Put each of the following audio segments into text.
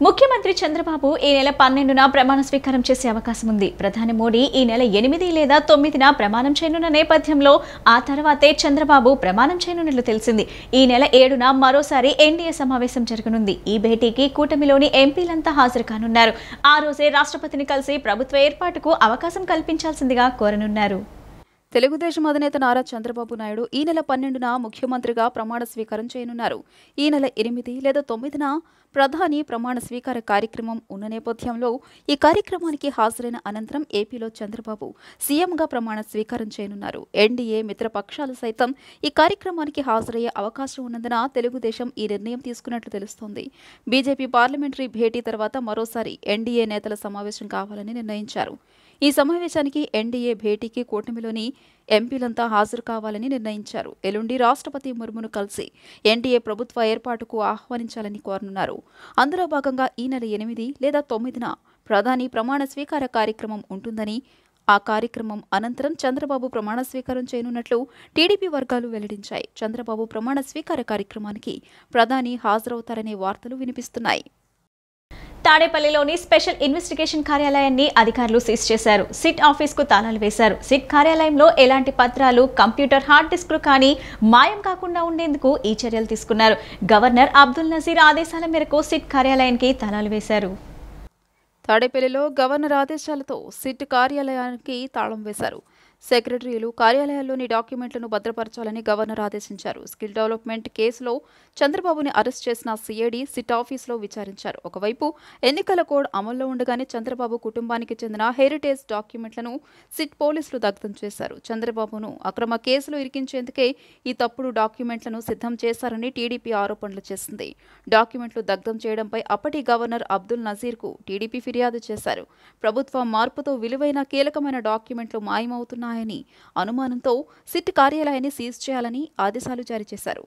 ముఖ్యమంత్రి చంద్రబాబు ఈ నెల 12న ప్రమాణ స్వీకారం చేసే అవకాశం ఉంది. ప్రధాని మోడీ ఈ నెల 8 లేదా 9న ప్రమాణం చేయనున్న నేపథ్యంలో ఆ తర్వాతే చంద్రబాబు ప్రమాణం చేయనున్నట్లు తెలిసింది. ఈ నెల 7న మరోసారి ఎన్డీఏ సమావేశం జరగనుంది. ఈ భేటీకి కూటమిలోని ఎంపీలంతా హాజరు కానున్నారు. ఆ రోజే రాష్ట్రపతిని కలిసి ప్రభుత్వ ఏర్పాటుకు అవకాశం కల్పించాల్సిందిగా కోరనున్నారు. తెలుగుదేశం అధినేత నారా చంద్రబాబు నాయుడు ఈ నెల 12న ముఖ్యమంత్రిగా ప్రమాణ స్వీకారం చేయనున్నారు. ఈ నెల 8 లేదా 9న ప్రధాని ప్రమాణ స్వీకార కార్యక్రమం ఉన్న నేపథ్యంలో ఈ కార్యక్రమానికి హాజరైన అనంతరం ఏపీలో చంద్రబాబు సీఎంగా ప్రమాణ స్వీకారం చేయనున్నారు. ఎన్డీఏ మిత్రపక్షాలు సైతం ఈ కార్యక్రమానికి హాజరయ్యే అవకాశం ఉన్నందున తెలుగుదేశం ఈ నిర్ణయం తీసుకున్నట్లు తెలుస్తోంది. బీజేపీ పార్లమెంటరీ భేటీ తర్వాత మరోసారి ఎన్డీఏ నేతల సమావేశం కావాలని నిర్ణయించారు. ఈ సమావేశానికి ఎన్డీఏ భేటీకి కూటమిలోని ఎంపీలంతా హాజరు కావాలని నిర్ణయించారు. ఎల్లుండి రాష్ట్రపతి ముర్మును కలిసి ఎన్డీఏ ప్రభుత్వ ఏర్పాటుకు ఆహ్వానించాలని కోరనున్నారు. అందులో భాగంగా ఈ నెల 8 లేదా 9న ప్రధాని ప్రమాణ స్వీకార కార్యక్రమం ఉంటుందని, ఆ కార్యక్రమం అనంతరం చంద్రబాబు ప్రమాణ స్వీకారం చేయనున్నట్లు టీడీపీ వర్గాలు వెల్లడించాయి. చంద్రబాబు ప్రమాణ స్వీకార కార్యక్రమానికి ప్రధాని హాజరవుతారనే వార్తలు వినిపిస్తున్నాయి. తాడేపల్లిలోని స్పెషల్ ఇన్వెస్టిగేషన్ కార్యాలయాన్ని అధికారులు సీజ్ చేశారు. సిట్ ఆఫీస్కు తాళాలు వేశారు. సిట్ కార్యాలయంలో ఎలాంటి పత్రాలు, కంప్యూటర్, హార్డ్ డిస్క్లు కానీ మాయం కాకుండా ఉండేందుకు ఈ చర్యలు తీసుకున్నారు. గవర్నర్ అబ్దుల్ నజీర్ ఆదేశాల మేరకు సిట్ కార్యాలయానికి తాళాలు వేశారు. తాడేపల్లిలో గవర్నర్ ఆదేశాలతో సిట్ కార్యాలయానికి తాళం వేశారు. సెక్రటరీలు కార్యాలయాల్లోని డాక్యుమెంట్లను భద్రపరచాలని గవర్నర్ ఆదేశించారు. స్కిల్ డెవలప్మెంట్ కేసులో చంద్రబాబుని అరెస్ట్ చేసిన సిఐడి సిట్ ఆఫీసులో విచారించారు. ఒకవైపు ఎన్నికల కోడ్ అమల్లో ఉండగానే చంద్రబాబు కుటుంబానికి చెందిన హెరిటేజ్ డాక్యుమెంట్లను సిట్ పోలీసులు దగ్ధం చేశారు. చంద్రబాబును అక్రమ కేసులో ఇరికించేందుకే ఈ తప్పుడు డాక్యుమెంట్లను సిద్ధం చేశారని టీడీపీ ఆరోపణలు చేసింది. డాక్యుమెంట్లు దగ్ధం చేయడంపై అప్పటి గవర్నర్ అబ్దుల్ నజీర్కు టీడీపీ ఫిర్యాదు చేశారు. ప్రభుత్వ మార్పుతో విలువైన కీలకమైన డాక్యుమెంట్లు మాయమవుతున్నాయని అనుమానంతో సిట్ కార్యాలయాన్ని సీజ్ చేయాలని ఆదేశాలు జారీ చేశారు.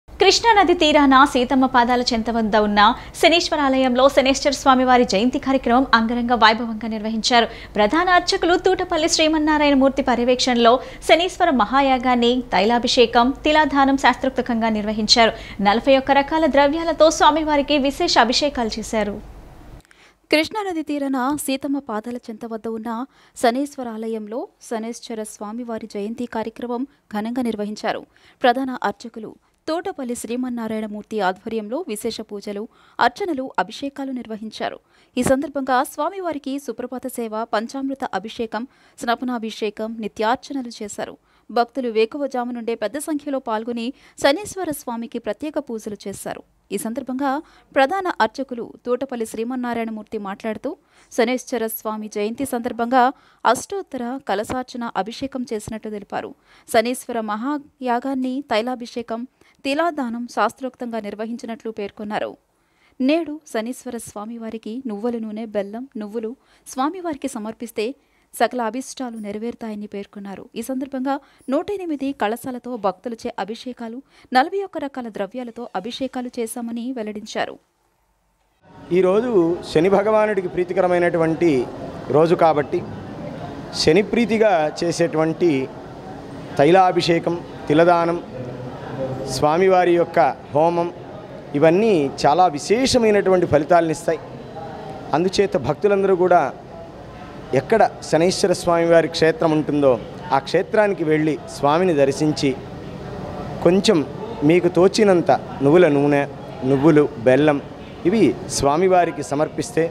కృష్ణానది తీరాన సీతమ్మ పాదాల చెంత వద్ద ఉన్న శనీశ్వరాలయంలో శనేశ్వర స్వామివారి జయంతి కార్యక్రమం అంగరంగ వైభవంగా నిర్వహించారు. ప్రధాన అర్చకులు తూటపల్లి శ్రీమన్నారాయణ మూర్తి పర్యవేక్షణలో శనీశ్వర మహాయాగాన్ని, తైలాభిషేకం, తిలాదానం శాస్త్రోక్తంగా నిర్వహించారు. 41 రకాల ద్రవ్యాలతో స్వామివారికి విశేష అభిషేకాలు చేశారు. కృష్ణానది తీరాన సీతమ్మ పాదాల చెంత వద్ద ఉన్న శనేశ్వరాలయంలో శనేశ్వర స్వామివారి జయంతి కార్యక్రమం ఘనంగా నిర్వహించారు. ప్రధాన అర్చకులు తోటపల్లి శ్రీమన్నారాయణమూర్తి ఆధ్వర్యంలో విశేష పూజలు, అర్చనలు, అభిషేకాలు నిర్వహించారు. ఈ సందర్భంగా స్వామివారికి సుప్రభాత సేవ, పంచామృత అభిషేకం, స్నపనాభిషేకం, నిత్యార్చనలు చేశారు. భక్తులు వేకువజాము నుండే పెద్ద సంఖ్యలో పాల్గొని శనీశ్వర స్వామికి ప్రత్యేక పూజలు చేశారు. ఈ సందర్భంగా ప్రధాన అర్చకులు తోటపల్లి శ్రీమన్నారాయణమూర్తి మాట్లాడుతూ శనేశ్వర స్వామి జయంతి సందర్భంగా అష్టోత్తర కలశార్చన అభిషేకం చేసినట్టు తెలిపారు. శనీశ్వర మహాయాగాన్ని, తైలాభిషేకం, తిలాదానం శాస్త్రోక్తంగా నిర్వహించినట్లు పేర్కొన్నారు. నేడు శనీశ్వర స్వామివారికి నువ్వుల నూనె, బెల్లం, నువ్వులు స్వామివారికి సమర్పిస్తే సకల అభిష్టాలు నెరవేరుతాయని పేర్కొన్నారు. ఈ సందర్భంగా 108 కలశాలతో భక్తులచే అభిషేకాలు, 41 రకాల ద్రవ్యాలతో అభిషేకాలు చేశామని వెల్లడించారు. ఈరోజు శని భగవానుడికి ప్రీతికరమైనటువంటి రోజు కాబట్టి శని ప్రీతిగా చేసేటువంటి తైలాభిషేకం, తిలదానం, స్వామివారి యొక్క హోమం ఇవన్నీ చాలా విశేషమైనటువంటి ఫలితాలను ఇస్తాయి. అందుచేత భక్తులందరూ కూడా ఎక్కడ శనీశ్వర స్వామివారి క్షేత్రం ఉంటుందో ఆ క్షేత్రానికి వెళ్ళి స్వామిని దర్శించి కొంచెం మీకు తోచినంత నువ్వుల నూనె, నువ్వులు, బెల్లం ఇవి స్వామివారికి సమర్పిస్తే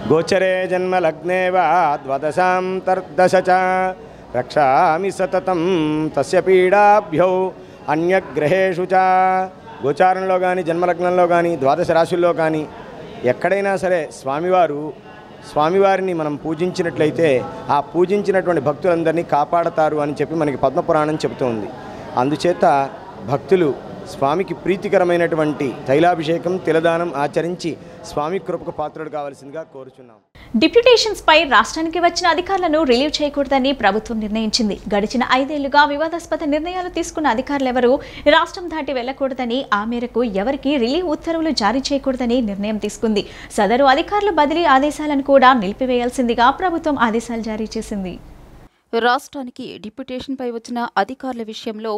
గోచరే జన్మ లగ్నేవా ద్వాదశాంతర్దశ చ రక్షామి సతతం తస్య పీడాభ్యో అన్యగ్రహేషు చ. గోచారంలో కానీ, జన్మలగ్నంలో కానీ, ద్వాదశ రాశుల్లో కానీ ఎక్కడైనా సరే స్వామివారిని మనం పూజించినట్లయితే ఆ పూజించినటువంటి భక్తులందరినీ కాపాడతారు అని చెప్పి మనకి పద్మపురాణం చెబుతోంది. అందుచేత భక్తులు స్వామికి ప్రీతికరమైనటువంటి తైలాభిషేకం, తిలదానం ఆచరించి స్వామి కృపకు పాత్రుడు కావాల్సిందిగా కోరుచున్నాం. డిప్యూటేషన్స్ పై రాష్ట్రానికి వచ్చిన అధికారులను రిలీవ్ చేయకూడదని ప్రభుత్వం నిర్ణయించింది. గడిచిన 5 ఏళ్లుగా వివాదాస్పద నిర్ణయాలు తీసుకున్న అధికారులెవరూ రాష్ట్రం దాటి వెళ్లకూడదని, ఆ మేరకు ఎవరికి రిలీవ్ ఉత్తర్వులు జారీ చేయకూడదని నిర్ణయం తీసుకుంది. సదరు అధికారుల బదిలీ ఆదేశాలను కూడా నిలిపివేయాల్సిందిగా ప్రభుత్వం ఆదేశాలు జారీ చేసింది. రాష్ట్రానికి డిప్యూటేషన్పై వచ్చిన అధికారుల విషయంలో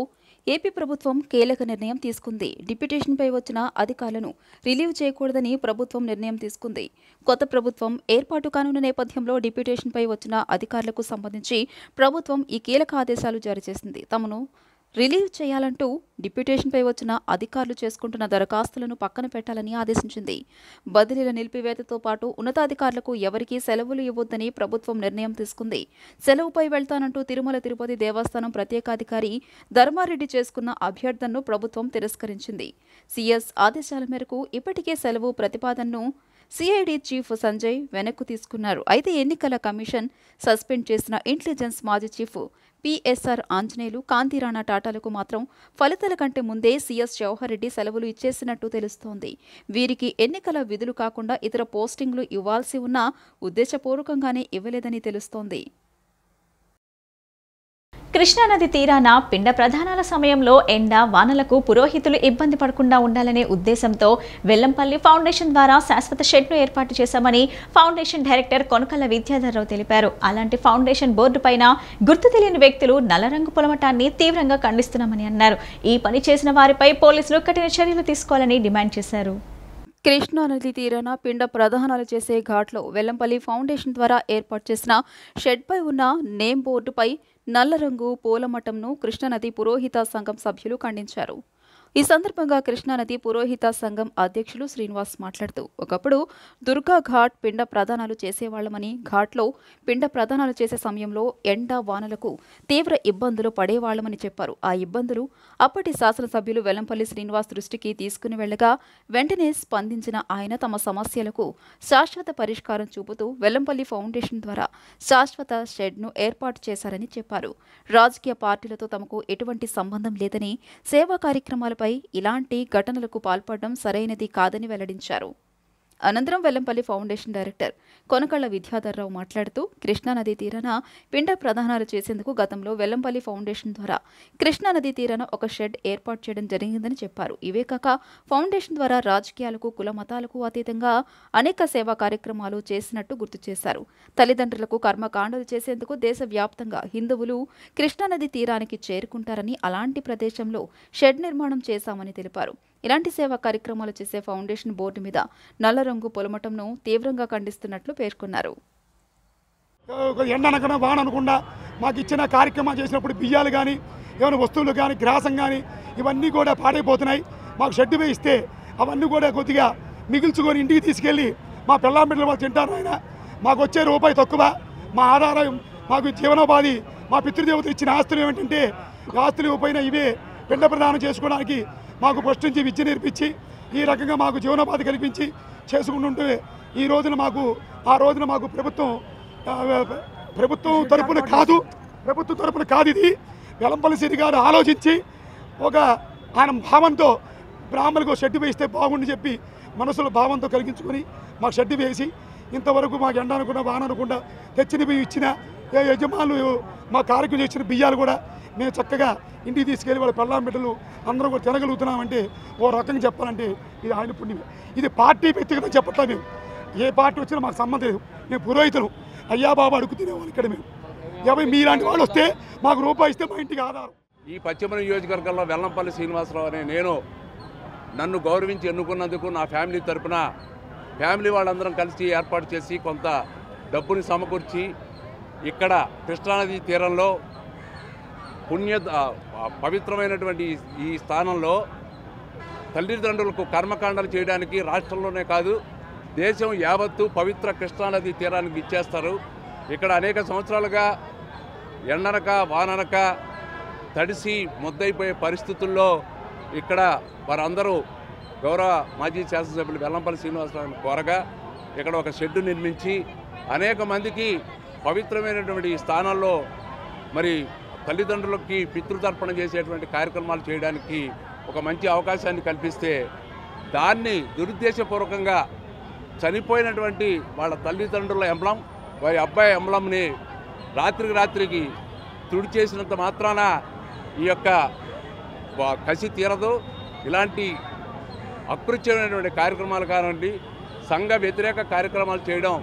ఏపీ ప్రభుత్వం కీలక నిర్ణయం తీసుకుంది. డిప్యూటేషన్పై వచ్చిన అధికారులను రిలీవ్ చేయకూడదని ప్రభుత్వం నిర్ణయం తీసుకుంది. కొత్త ప్రభుత్వం ఏర్పాటు కానున్న నేపథ్యంలో డిప్యూటేషన్పై వచ్చిన అధికారులకు సంబంధించి ప్రభుత్వం ఈ కీలక ఆదేశాలు జారీ చేసింది. తమను రిలీవ్ చేయాలంటూ డిప్యూటేషన్పై వచ్చిన అధికారులు చేసుకుంటున్న దరఖాస్తులను పక్కన పెట్టాలని ఆదేశించింది. బదిలీల నిలిపివేతతో పాటు ఉన్నతాధికారులకు ఎవరికీ సెలవులు ఇవ్వొద్దని ప్రభుత్వం నిర్ణయం తీసుకుంది. సెలవుపై వెళ్తానంటూ తిరుమల తిరుపతి దేవస్థానం ప్రత్యేకాధికారి ధర్మారెడ్డి చేసుకున్న అభ్యర్థనను ప్రభుత్వం తిరస్కరించింది. సీఎస్ ఆదేశాల మేరకు ఇప్పటికే సెలవు ప్రతిపాదనను సిఐడి చీఫ్ సంజయ్ వెనక్కు తీసుకున్నారు. అయితే ఎన్నికల కమిషన్ సస్పెండ్ చేసిన ఇంటెలిజెన్స్ మాజీ చీఫ్ పిఎస్ఆర్ ఆంజనేయులు, కాంతిరాణా టాటాలకు మాత్రం ఫలితాల కంటే ముందే సీఎస్ జవహర్ రెడ్డి సెలవులు ఇచ్చేసినట్టు తెలుస్తోంది. వీరికి ఎన్నికల విధులు కాకుండా ఇతర పోస్టింగ్లు ఇవ్వాల్సి ఉన్నా ఉద్దేశపూర్వకంగానే ఇవ్వలేదని తెలుస్తోంది. కృష్ణానది తీరాన పిండ ప్రదానాల సమయంలో ఎండ వానలకు పురోహితులు ఇబ్బంది పడకుండా ఉండాలనే ఉద్దేశంతో వెల్లంపల్లి ఫౌండేషన్ ద్వారా శాశ్వత షెడ్ను ఏర్పాటు చేశామని ఫౌండేషన్ డైరెక్టర్ కొనకళ్ళ విద్యాధర్రావు తెలిపారు. అలాంటి ఫౌండేషన్ బోర్డు పైన గుర్తు తెలియని వ్యక్తులు నల్లరంగు పొలమటాన్ని తీవ్రంగా ఖండిస్తున్నామని అన్నారు. ఈ పని చేసిన వారిపై పోలీసులు కఠిన చర్యలు తీసుకోవాలని డిమాండ్ చేశారు. కృష్ణానది తీరాన పిండ ప్రదానాలు చేసే ఘాట్లో వెల్లంపల్లి ఫౌండేషన్ ద్వారా ఏర్పాటు చేసిన షెడ్పై ఉన్న నేమ్ బోర్డుపై నల్లరంగు పూలమఠంను కృష్ణానది పురోహిత సంఘం సభ్యులు ఖండించారు. ఈ సందర్భంగా కృష్ణానది పురోహిత సంఘం అధ్యక్షులు శ్రీనివాస్ మాట్లాడుతూ, ఒకప్పుడు దుర్గా ఘాట్ పిండ ప్రదానాలు చేసేవాళ్లమని, ఘాట్లో పిండ ప్రదానాలు చేసే సమయంలో ఎండ వానలకు తీవ్ర ఇబ్బందులు పడేవాళ్లమని చెప్పారు. ఆ ఇబ్బందులు అప్పటి శాసనసభ్యులు వెల్లంపల్లి శ్రీనివాస్ దృష్టికి తీసుకుని వెళ్లగా వెంటనే స్పందించిన ఆయన తమ సమస్యలకు శాశ్వత పరిష్కారం చూపుతూ వెల్లంపల్లి ఫౌండేషన్ ద్వారా శాశ్వత షెడ్ను ఏర్పాటు చేశారని చెప్పారు. రాజకీయ పార్టీలతో తమకు ఎటువంటి సంబంధం లేదని, సేవా కార్యక్రమాలపై ఇలాంటి ఘటనలకు పాల్పడడం సరైనది కాదని వెల్లడించారు. అనంతరం వెల్లంపల్లి ఫౌండేషన్ డైరెక్టర్ కొనకళ్ళ విద్యాధర్రావు మాట్లాడుతూ, కృష్ణానది తీరాన పిండ ప్రదానాలు చేసేందుకు గతంలో వెల్లంపల్లి ఫౌండేషన్ ద్వారా కృష్ణానది తీరాన ఒక షెడ్ ఏర్పాటు చేయడం జరిగిందని చెప్పారు. ఇవే కాక ఫౌండేషన్ ద్వారా రాజకీయాలకు, కుల మతాలకు అతీతంగా అనేక సేవా కార్యక్రమాలు చేసినట్టు గుర్తు చేశారు. తల్లిదండ్రులకు కర్మకాండలు చేసేందుకు దేశవ్యాప్తంగా హిందువులు కృష్ణానది తీరానికి చేరుకుంటారని, అలాంటి ప్రదేశంలో షెడ్ నిర్మాణం చేశామని తెలిపారు. ఇలాంటి సేవా కార్యక్రమాలు చేసే ఫౌండేషన్ బోర్డు మీద నల్లరంగు పొలమటంను తీవ్రంగా ఖండిస్తున్నట్లు పేర్కొన్నారు. ఎండనకన్నా వాన అనకుండా మాకు ఇచ్చిన కార్యక్రమాలు చేసినప్పుడు బియ్యాలు కానీ, ఏమైనా వస్తువులు కానీ, గ్రాసం కానీ ఇవన్నీ కూడా పాడైపోతున్నాయి. మాకు షెడ్ వేయిస్తే అవన్నీ కూడా కొద్దిగా మిగిల్చుకొని ఇంటికి తీసుకెళ్ళి మా పిల్లం బిడ్డలు వాళ్ళు తింటారు. ఆయన మాకు వచ్చే రూపాయి తక్కువ. మా ఆధారం, మాకు జీవనోపాధి, మా పితృదేవతలు ఇచ్చిన ఆస్తులు ఏమిటంటే ఆస్తులు ఇవ్వకపోయినా ఇవే పిండ ప్రదానం చేసుకోవడానికి మాకు ఫస్ట్ నుంచి విద్య నేర్పించి ఈ రకంగా మాకు జీవనోపాధి కల్పించి చేసుకుంటుంటే ఈ రోజున మాకు ప్రభుత్వం తరపున కాదు ఇది వెల్లంపల్లి శ్రీ గారు ఆలోచించి ఒక ఆయన భావంతో బ్రాహ్మణులకు షెడ్ వేయిస్తే బాగుండి చెప్పి మనసులో భావంతో కలిగించుకొని మాకు షెడ్ వేసి ఇంతవరకు మాకు ఎండ అనుకున్నా వాన అనుకుండా తెచ్చిన బియ్యం ఇచ్చిన యజమానులు మా కార్యక్రమం ఇచ్చిన బియ్యాలు కూడా మేము చక్కగా ఇంటికి తీసుకెళ్ళి వాళ్ళ పిల్లం బిడ్డలు అందరూ కూడా తినగలుగుతున్నామంటే ఓ రకంగా చెప్పాలంటే ఇది ఆయన పుణ్యమే. ఇది పార్టీ వ్యక్తిగతం చెప్పట్లా. మేము ఏ పార్టీ వచ్చినా మాకు సంబంధం లేదు. మేము పురోహితులు అయ్యా బాబు అడుగు తినేవాళ్ళు ఇక్కడ. మేము ఎవరి మీలాంటి వాళ్ళు వస్తే మాకు రూపాయి ఇస్తే మా ఇంటికి ఆధారం. ఈ పశ్చిమ నియోజకవర్గంలో వెల్లంపల్లి శ్రీనివాసరావు అనే నేను నన్ను గౌరవించి ఎన్నుకున్నందుకు నా ఫ్యామిలీ తరఫున ఫ్యామిలీ వాళ్ళందరం కలిసి ఏర్పాటు చేసి కొంత డబ్బుని సమకూర్చి ఇక్కడ కృష్ణానది తీరంలో పవిత్రమైనటువంటి ఈ స్థానంలో తల్లిదండ్రులకు కర్మకాండలు చేయడానికి రాష్ట్రంలోనే కాదు దేశం యావత్తు పవిత్ర కృష్ణానది తీరానికి ఇచ్చేస్తారు. ఇక్కడ అనేక సంవత్సరాలుగా ఎండనక వాననక తడిసి ముద్దయిపోయే పరిస్థితుల్లో ఇక్కడ వారందరూ గౌరవ మాజీ శాసనసభ్యులు వెల్లంపల్లి శ్రీనివాసరావుని కోరగా ఇక్కడ ఒక షెడ్డు నిర్మించి అనేక మందికి పవిత్రమైనటువంటి ఈ స్థానాల్లో మరి తల్లిదండ్రులకి పితృతర్పణ చేసేటువంటి కార్యక్రమాలు చేయడానికి ఒక మంచి అవకాశాన్ని కల్పిస్తే దాన్ని దురుద్దేశపూర్వకంగా చనిపోయినటువంటి వాళ్ళ తల్లిదండ్రుల ఎంబ్లం, వారి అబ్బాయి ఎంబ్లంని రాత్రికి తుడిచేసినంత మాత్రాన ఈ యొక్క కసి తీరదు. ఇలాంటి అకృత్యమైనటువంటి కార్యక్రమాలు కానివ్వండి, సంఘ వ్యతిరేక కార్యక్రమాలు చేయడం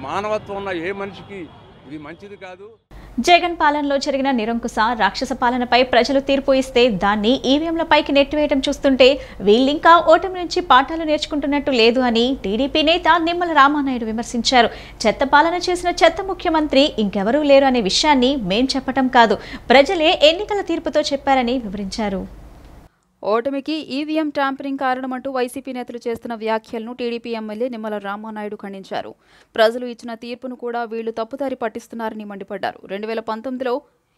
మానవత్వం ఉన్న ఏ మనిషికి ఇది మంచిది కాదు. జగన్ పాలనలో జరిగిన నిరంకుశ రాక్షస పాలనపై ప్రజలు తీర్పు ఇస్తే దాన్ని ఈవీఎంలపైకి నెట్టివేయడం చూస్తుంటే వీళ్ళింకా ఓటమి నుంచి పాఠాలు నేర్చుకుంటున్నట్టు లేదు అని టీడీపీ నేత నిమ్మల రామానాయుడు విమర్శించారు. చెత్త పాలన చేసిన చెత్త ముఖ్యమంత్రి ఇంకెవరూ లేరు అనే విషయాన్ని మేం చెప్పటం కాదు, ప్రజలే ఎన్నికల తీర్పుతో చెప్పారని వివరించారు. ఓటమికి ఈవీఎం ట్యాంపరింగ్ కారణమంటూ వైసీపీ నేతలు చేస్తున్న వ్యాఖ్యలను టీడీపీ ఎమ్మెల్యే నిమ్మల రామానాయుడు ఖండించారు. ప్రజలు ఇచ్చిన తీర్పును కూడా వీళ్లు తప్పుదారి పట్టిస్తున్నారని మండిపడ్డారు. 2019లో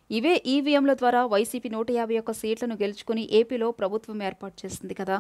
ఇవే ఈవీఎంల ద్వారా వైసీపీ 151 సీట్లను గెలుచుకుని ఏపీలో ప్రభుత్వం ఏర్పాటు చేసింది కదా,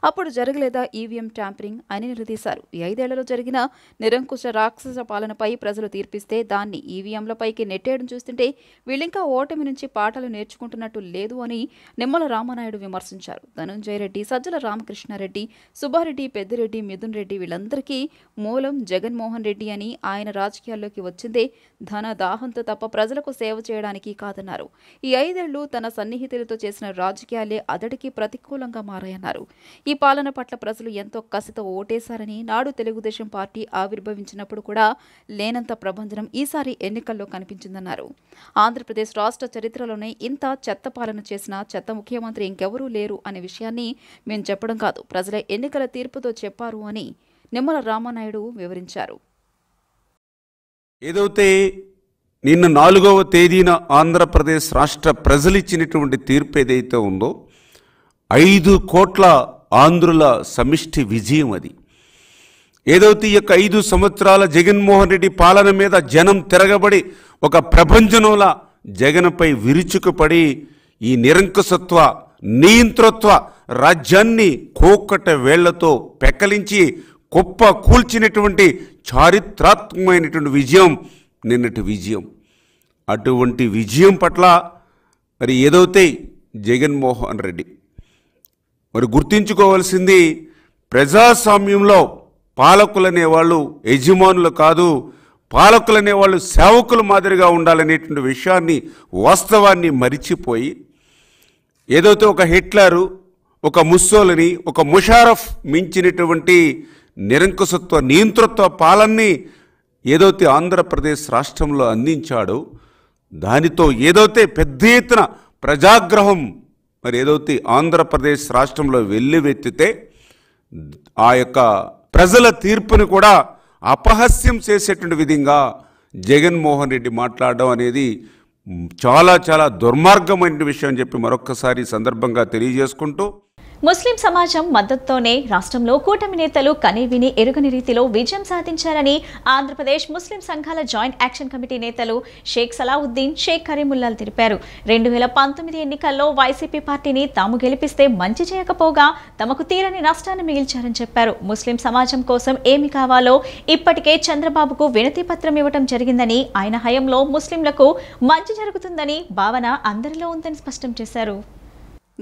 అప్పుడు జరగలేదా ఈవీఎం ట్యాంపరింగ్ అని నిలదీశారు. ఈ 5 ఏళ్లలో జరిగిన నిరంకుశ రాక్షస పాలనపై ప్రజలు తీర్పిస్తే దాన్ని ఈవీఎంలపైకి నెట్టేయడం చూస్తుంటే వీళ్ళింకా ఓటమి నుంచి పాఠాలు నేర్చుకుంటున్నట్టు లేదు అని నిమ్మల రామానాయుడు విమర్శించారు. ధనంజయ రెడ్డి, సజ్జల రామకృష్ణారెడ్డి, సుబ్బారెడ్డి, పెద్దిరెడ్డి, మిథున్ రెడ్డి వీళ్ళందరికీ మూలం జగన్మోహన్ రెడ్డి అని, ఆయన రాజకీయాల్లోకి వచ్చిందే ధన దాహంతో తప్ప ప్రజలకు సేవ చేయడానికి కాదన్నారు. ఈ 5 ఏళ్లు తన సన్నిహితులతో చేసిన రాజకీయాలే అతడికి ప్రతికూలంగా మారాయన్నారు. ఈ పాలన పట్ల ప్రజలు ఎంతో కసితో ఓటేశారని, నాడు తెలుగుదేశం పార్టీ ఆవిర్భవించినప్పుడు కూడా లేనంత ప్రభంజనం ఈసారి ఎన్నికల్లో కనిపించిందన్నారు. ఆంధ్రప్రదేశ్ రాష్ట్ర చరిత్రలోనే ఇంత చెత్త పాలన చేసిన చెత్త ముఖ్యమంత్రి ఇంకెవరూ లేరు అనే విషయాన్ని మేము చెప్పడం కాదు, ప్రజల ఎన్నికల తీర్పుతో చెప్పారు అని నిమ్మల రామానాయుడు వివరించారు. ఏదైతే నిన్న 4వ తేదీన ఆంధ్రప్రదేశ్ రాష్ట్ర ప్రజలిచ్చినటువంటి తీర్పు ఏదైతే ఉందో 5 కోట్ల ఆంధ్రుల సమిష్టి విజయం అది. ఏదైతే ఈ యొక్క 5 సంవత్సరాల జగన్మోహన్ రెడ్డి పాలన మీద జనం తిరగబడి ఒక ప్రభంజనంలా జగన్పై విరుచుకుపడి ఈ నిరంకుశత్వ నియంతృత్వ రాజ్యాన్ని కోకట వేళ్లతో పెక్కలించి కుప్ప కూల్చినటువంటి చారిత్రాత్మకమైనటువంటి విజయం నిన్నటి విజయం. అటువంటి విజయం పట్ల మరి ఏదైతే జగన్మోహన్ రెడ్డి మరి గుర్తించుకోవాల్సింది, ప్రజాస్వామ్యంలో పాలకులనేవాళ్ళు యజమానులు కాదు, పాలకులనేవాళ్ళు సేవకుల మాదిరిగా ఉండాలనేటువంటి విషయాన్ని, వాస్తవాన్ని మరిచిపోయి ఏదైతే ఒక హిట్లరు, ఒక ముస్సోలిని, ఒక ముషారఫ్ మించినటువంటి నిరంకుశత్వ నియంతృత్వ పాలనని ఏదైతే ఆంధ్రప్రదేశ్ రాష్ట్రంలో అందించాడో దానితో ఏదైతే పెద్ద ఎత్తున ప్రజాగ్రహం మరి ఏదైతే ఆంధ్రప్రదేశ్ రాష్ట్రంలో వెల్లువెత్తితే ఆ యొక్క ప్రజల తీర్పుని కూడా అపహాస్యం చేసేటువంటి విధంగా జగన్మోహన్ రెడ్డి మాట్లాడడం అనేది చాలా చాలా దుర్మార్గమైన విషయం అని చెప్పి మరొక్కసారి సందర్భంగా తెలియజేసుకుంటూ, ముస్లిం సమాజం మద్దతుతోనే రాష్ట్రంలో కూటమి నేతలు కనీవిని ఎరుగని రీతిలో విజయం సాధించారని ఆంధ్రప్రదేశ్ ముస్లిం సంఘాల జాయింట్ యాక్షన్ కమిటీ నేతలు షేక్ సలావుద్దీన్, షేక్ కరీముల్లాలు తెలిపారు. 2019 ఎన్నికల్లో వైసీపీ పార్టీని తాము గెలిపిస్తే మంచి చేయకపోగా తమకు తీరని నష్టాన్ని మిగిల్చారని చెప్పారు. ముస్లిం సమాజం కోసం ఏమి కావాలో ఇప్పటికే చంద్రబాబుకు వినతి పత్రం ఇవ్వడం జరిగిందని, ఆయన హయాంలో ముస్లింలకు మంచి జరుగుతుందని భావన అందరిలో ఉందని స్పష్టం చేశారు.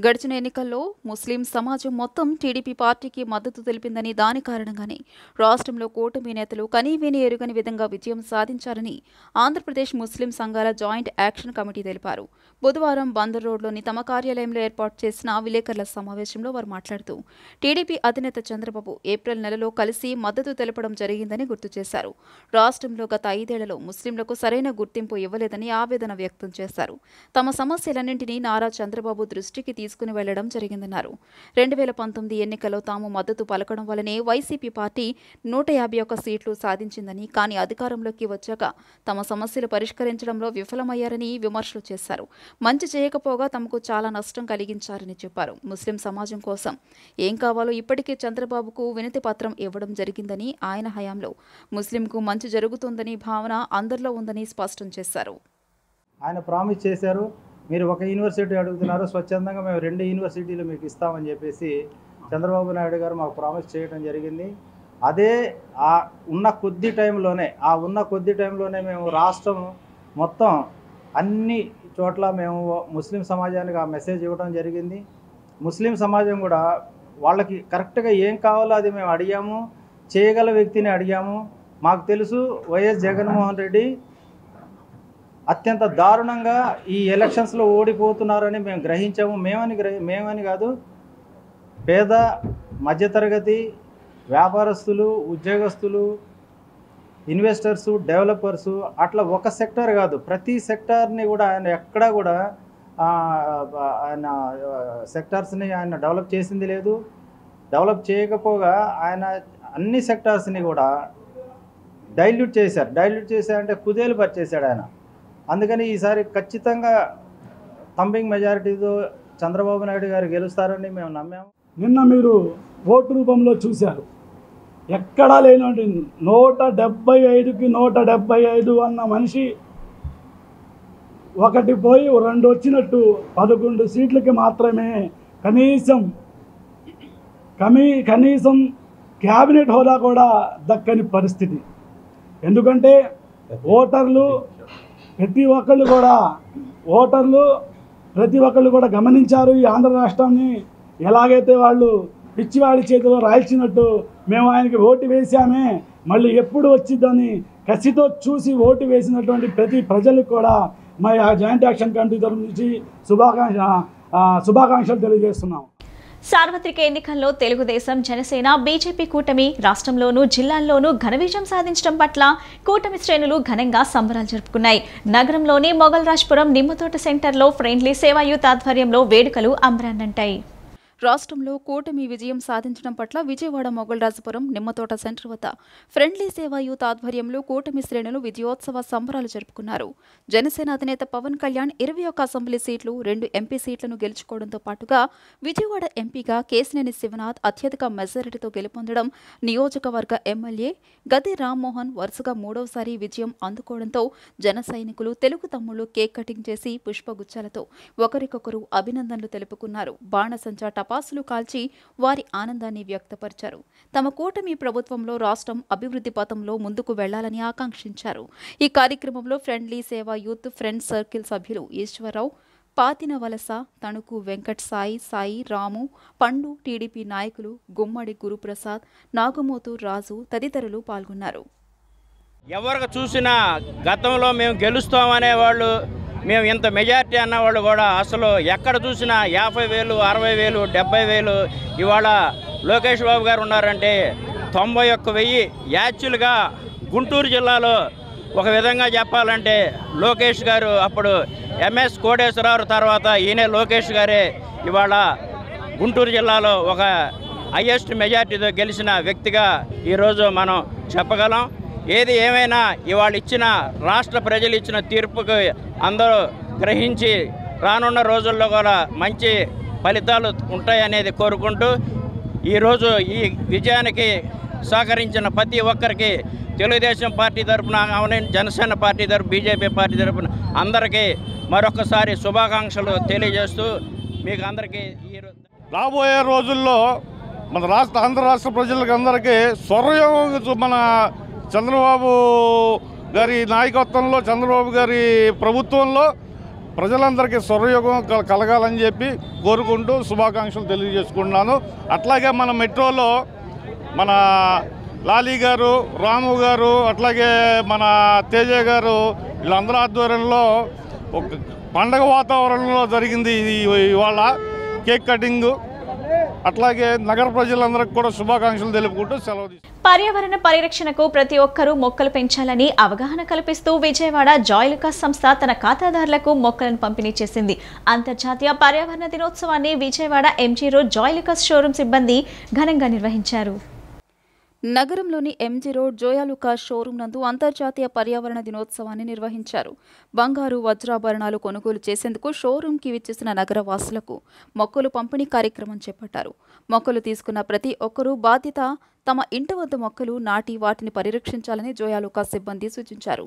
గడిచిన ఎన్నికల్లో ముస్లిం సమాజం మొత్తం టీడీపీ పార్టీకి మద్దతు తెలిపిందని, దాని కారణంగానే రాష్ట్రంలో కూటమి నేతలు కనీవిని ఎరుగని విధంగా విజయం సాధించారని ఆంధ్రప్రదేశ్ ముస్లిం సంఘాల జాయింట్ యాక్షన్ కమిటీ తెలిపారు. బుధవారం బందర్ రోడ్లోని తమ కార్యాలయంలో ఏర్పాటు చేసిన విలేకరుల సమావేశంలో వారు మాట్లాడుతూ టీడీపీ అధినేత చంద్రబాబు ఏప్రిల్ నెలలో కలిసి మద్దతు తెలపడం జరిగిందని గుర్తు చేశారు. రాష్ట్రంలో గత 5 ఏళ్లలో ముస్లింలకు సరైన గుర్తింపు ఇవ్వలేదని ఆవేదన వ్యక్తం చేశారు. తమ సమస్యలన్నింటినీ నారా చంద్రబాబు దృష్టికి తీసుకుని వెళ్లడం జరిగిందన్నారు. 2019 ఎన్నికల్లో తాము మద్దతు పలకడం వల్లనే వైసీపీ పార్టీ 151 సీట్లు సాధించిందని, కానీ అధికారంలోకి వచ్చాక తమ సమస్యలు పరిష్కరించడంలో విఫలమయ్యారని విమర్శలు చేశారు. మంచి చేయకపోగా తమకు చాలా నష్టం కలిగించారని చెప్పారు. ముస్లిం సమాజం కోసం ఏం కావాలో ఇప్పటికే చంద్రబాబుకు వినతి పత్రం ఇవ్వడం జరిగిందని, ఆయన హయాంలో ముస్లింకు మంచి జరుగుతుందని భావన అందరిలో ఉందని స్పష్టం చేశారు. ఆయన ప్రామిస్ చేశారు, మీరు ఒక యూనివర్సిటీ అడుగుతున్నారు, స్వచ్ఛందంగా మేము 2 యూనివర్సిటీలు మీకు ఇస్తామని చెప్పేసి చంద్రబాబు నాయుడు గారు మాకు ప్రామిస్ చేయడం జరిగింది. అదే ఉన్న కొద్ది టైంలోనే మేము రాష్ట్రం మొత్తం అన్ని చోట్ల మేము ముస్లిం సమాజానికి ఆ మెసేజ్ ఇవ్వడం జరిగింది. ముస్లిం సమాజం కూడా వాళ్ళకి కరెక్ట్గా ఏం కావాలో అది మేము అడిగాము, చేయగల వ్యక్తిని అడిగాము. మాకు తెలుసు వైఎస్ జగన్మోహన్ రెడ్డి అత్యంత దారుణంగా ఈ ఎలక్షన్స్లో ఓడిపోతున్నారని మేము గ్రహించాము. మేమని కాదు, పేద మధ్యతరగతి వ్యాపారస్తులు, ఉద్యోగస్తులు, ఇన్వెస్టర్సు, డెవలపర్సు, అట్లా ఒక సెక్టర్ కాదు, ప్రతి సెక్టార్ని కూడా ఆయన ఎక్కడా కూడా ఆయన సెక్టార్స్ని ఆయన డెవలప్ చేసింది లేదు. డెవలప్ చేయకపోగా ఆయన అన్ని సెక్టార్స్ని కూడా డైల్యూట్ చేశారంటే కుదేలు పరిచేశాడు ఆయన. అందుకని ఈసారి ఖచ్చితంగా థంబింగ్ మెజారిటీతో చంద్రబాబు నాయుడు గారు గెలుస్తారని మేము నమ్మాము. నిన్న మీరు ఓటు రూపంలో చూశారు, ఎక్కడా లేనటువంటి 175కి 175 అన్న మనిషి ఒకటి పోయి 2 వచ్చినట్టు 11 సీట్లకి మాత్రమే కనీసం క్యాబినెట్ హోదా కూడా దక్కని పరిస్థితి. ఎందుకంటే ఓటర్లు ప్రతి ఒక్కళ్ళు కూడా గమనించారు. ఈ ఆంధ్ర రాష్ట్రాన్ని ఎలాగైతే వాళ్ళు పిచ్చివాడి చేతిలో రాల్చినట్టు మేము ఆయనకి ఓటు వేసామే, మళ్ళీ ఎప్పుడు వచ్చిద్దని కసితో చూసి ఓటు వేసినటువంటి ప్రతి ప్రజలకు కూడా మా జాయింట్ యాక్షన్ కమిటీ తరఫు నుంచి శుభాకాంక్షలు తెలియజేస్తున్నాం. సార్వత్రిక ఎన్నికల్లో తెలుగుదేశం, జనసేన, బీజేపీ కూటమి రాష్ట్రంలోనూ జిల్లాల్లోనూ ఘన విజయం సాధించడం పట్ల కూటమి శ్రేణులు ఘనంగా సంబరాలు జరుపుకున్నాయి. నగరంలోని మొగల్రాజ్పురం నిమ్మతోట సెంటర్లో ఫ్రెండ్లీ సేవా యూత్ ఆధ్వర్యంలో వేడుకలు అంబరాన్నంటాయి. రాష్ట్రంలో కూటమి విజయం సాధించడం పట్ల విజయవాడ మొగల్రాజపురం నిమ్మతోట సెంటర్ వద్ద ఫ్రెండ్లీ సేవా యూత్ ఆధ్వర్యంలో కూటమి శ్రేణులు విజయోత్సవ సంబరాలు జరుపుకున్నారు. జనసేన అధినేత పవన్ కళ్యాణ్ 21 అసెంబ్లీ సీట్లు, 2 ఎంపీ సీట్లను గెలుచుకోవడంతో పాటుగా విజయవాడ ఎంపీగా కేశినేని శివనాథ్ అత్యధిక మెజారిటీతో గెలుపొందడం, నియోజకవర్గ ఎమ్మెల్యే గది రామ్మోహన్ వరుసగా 3వసారి విజయం అందుకోవడంతో జన సైనికులు, తెలుగు తమ్ముళ్లు కేక్ కటింగ్ చేసి పుష్పగుచ్చాలతో ఒకరికొకరు అభినందనలు తెలుపుకున్నారు. బాణసంచా టపాసులు కాల్చి వారి ఆనందాన్ని వ్యక్తపరిచారు. తమ కూటమి ప్రభుత్వంలో రాష్ట్రం అభివృద్ధి పథంలో ముందుకు వెళ్లాలని ఆకాంక్షించారు. ఈ కార్యక్రమంలో ఫ్రెండ్లీ సేవా యూత్ ఫ్రెండ్స్ సర్కిల్ సభ్యులు ఈశ్వరరావు, పాతిన వలస, తణుకు వెంకట్ సాయి, రాము, పండు, టీడీపీ నాయకులు గుమ్మడి గురుప్రసాద్, నాగమోతు రాజు తదితరులు పాల్గొన్నారు. ఎవరికి చూసినా గతంలో మేము గెలుస్తామనే వాళ్ళు, మేము ఇంత మెజార్టీ అన్నవాళ్ళు కూడా అసలు ఎక్కడ చూసినా 50,000, 60,000, 70,000. ఇవాళ లోకేష్ బాబు గారు ఉన్నారంటే 91,000. యాక్చువల్గా గుంటూరు జిల్లాలో ఒక విధంగా చెప్పాలంటే లోకేష్ గారు అప్పుడు ఎంఎస్ కోటేశ్వరరావు తర్వాత ఈయనే లోకేష్ గారే ఇవాళ గుంటూరు జిల్లాలో ఒక హైయెస్ట్ మెజార్టీతో గెలిచిన వ్యక్తిగా ఈరోజు మనం చెప్పగలం. ఏది ఏమైనా ఇవాళ ఇచ్చిన రాష్ట్ర ప్రజలు ఇచ్చిన తీర్పుకు అందరూ గ్రహించి రానున్న రోజుల్లో కూడా మంచి ఫలితాలు ఉంటాయనేది కోరుకుంటూ ఈరోజు ఈ విజయానికి సహకరించిన ప్రతి ఒక్కరికి తెలుగుదేశం పార్టీ తరఫున, జనసేన పార్టీ తరఫున, బీజేపీ పార్టీ తరఫున అందరికీ మరొకసారి శుభాకాంక్షలు తెలియజేస్తూ మీకు అందరికీ రాబోయే రోజుల్లో మన ఆంధ్ర రాష్ట్ర ప్రజలకు అందరికీ మన చంద్రబాబు గారి నాయకత్వంలో, చంద్రబాబు గారి ప్రభుత్వంలో ప్రజలందరికీ స్వర్గయోగం కలగాలని చెప్పి కోరుకుంటూ శుభాకాంక్షలు తెలియజేసుకుంటున్నాను. అట్లాగే మన మెట్రోలో మన లాలీ గారు, రాము గారు, అట్లాగే మన తేజ గారు వీళ్ళందరూ ఆధ్వర్యంలో ఒక పండగ వాతావరణంలో జరిగింది ఇవాళ కేక్ కటింగ్. అట్లాగే నగర ప్రజలందరికీ కూడా శుభాకాంక్షలు తెలుపుకుంటూ సెలవు తీసుకుంటాం. పర్యావరణ పరిరక్షణకు ప్రతి ఒక్కరూ మొక్కలు పెంచాలని అవగాహన కల్పిస్తూ విజయవాడ జాయ్లుకాస్ సంస్థ తన ఖాతాదారులకు మొక్కలను పంపిణీ చేసింది. అంతర్జాతీయ పర్యావరణ దినోత్సవాన్ని విజయవాడ ఎంజీ రోడ్ జాయ్లుకాస్ షోరూం సిబ్బంది ఘనంగా నిర్వహించారు. నగరంలోని ఎంజీ రోడ్ జోయాలుకాస్ షోరూం నందు అంతర్జాతీయ పర్యావరణ దినోత్సవాన్ని నిర్వహించారు. బంగారు, వజ్రాభరణాలు కొనుగోలు చేసేందుకు షోరూంకి విచ్చేసిన నగర వాసులకు మొక్కలు పంపిణీ కార్యక్రమం చేపట్టారు. మొక్కలు తీసుకున్న ప్రతి ఒక్కరూ బాధ్యత తమ ఇంటి వద్ద మొక్కలు నాటి వాటిని పరిరక్షించాలని జోయాలుకాస్ సిబ్బంది సూచించారు.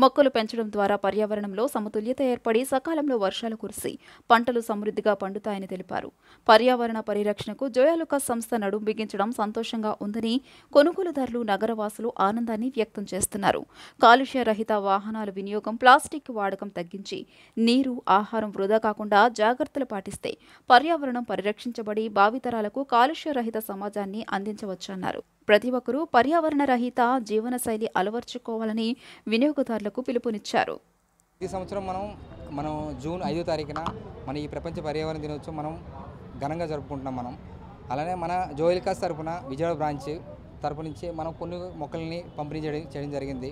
మొక్కలు పెంచడం ద్వారా పర్యావరణంలో సమతుల్యత ఏర్పడి సకాలంలో వర్షాలు కురిసి పంటలు సమృద్ధిగా పండుతాయని తెలిపారు. పర్యావరణ పరిరక్షణకు జోయాలుకాస్ సంస్థ నడుం బిగించడం సంతోషంగా ఉందని కొనుగోలుదారులు, నగరవాసులు ఆనందాన్ని వ్యక్తం చేస్తున్నారు. కాలుష్య రహిత వాహనాల వినియోగం, ప్లాస్టిక్ వాడకం తగ్గించి నీరు, ఆహారం వృధా కాకుండా జాగ్రత్తలు పాటిస్తే పర్యావరణం పరిరక్షించబడి భావితరాలకు కాలుష్య రహిత సమాజాన్ని అందించవచ్చన్నారు. ప్రతి ఒక్కరూ పర్యావరణ రహిత జీవనశైలి అలవర్చుకోవాలని వినియోగదారులకు పిలుపునిచ్చారు. ఈ సంవత్సరం మనం జూన్ 5వ తారీఖున మన ఈ ప్రపంచ పర్యావరణ దినోత్సవం మనం ఘనంగా జరుపుకుంటున్నాం. అలానే మన జోయిల్కాస్ తరఫున విజయవాడ బ్రాంచ్ తరపు నుంచి మనం కొన్ని మొక్కల్ని పంపిణీ చేయడం జరిగింది.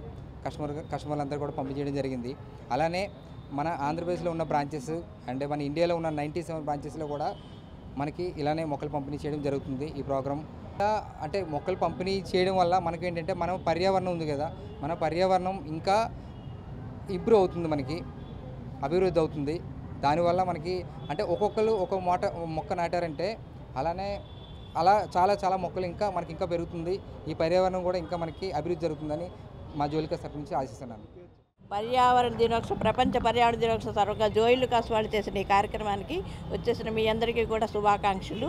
కస్టమర్లందరూ కూడా పంపిణీ చేయడం జరిగింది. అలానే మన ఆంధ్రప్రదేశ్లో ఉన్న బ్రాంచెస్ అంటే మన ఇండియాలో ఉన్న 97 బ్రాంచెస్లో కూడా మనకి ఇలానే మొక్కలు పంపిణీ చేయడం జరుగుతుంది. ఈ ప్రోగ్రాం అంటే మొక్కలు పంపిణీ చేయడం వల్ల మనకి ఏంటంటే మనం పర్యావరణం ఉంది కదా, మన పర్యావరణం ఇంకా ఇంప్రూవ్ అవుతుంది, మనకి అభివృద్ధి అవుతుంది. దానివల్ల మనకి అంటే ఒక్కొక్కరు ఒక మొక్క నాటారంటే అలా చాలా మొక్కలు ఇంకా మనకి ఇంకా పెరుగుతుంది. ఈ పర్యావరణం కూడా ఇంకా మనకి అభివృద్ధి జరుగుతుందని మా జోయిలుకాస్ తరఫు నుంచి ఆశిస్తున్నాను. పర్యావరణ దినోత్సవం, ప్రపంచ పర్యావరణ దినోత్సవం సందర్భంగా జోయిలుకాస్ వాళ్ళు చేసిన ఈ కార్యక్రమానికి వచ్చేసిన మీ అందరికీ కూడా శుభాకాంక్షలు.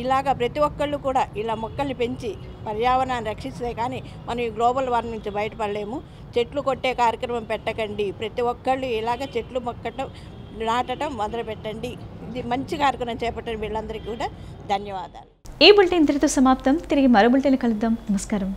ఇలాగా ప్రతి ఒక్కళ్ళు కూడా ఇలా మొక్కల్ని పెంచి పర్యావరణాన్ని రక్షిస్తే కానీ మనం ఈ గ్లోబల్ వార్మింగ్ నుంచి బయటపడలేము. చెట్లు కొట్టే కార్యక్రమం పెట్టకండి, ప్రతి ఒక్కళ్ళు ఇలాగ చెట్లు నాటడం మొదలు పెట్టండి. ఇది మంచి కార్యక్రమం చేపట్టండి. వీళ్ళందరికీ కూడా ధన్యవాదాలు. ఈ బులెటిన్ ఇంతటితో సమాప్తం. తిరిగి మరో బులెటిన్ కలుద్దాం. నమస్కారం.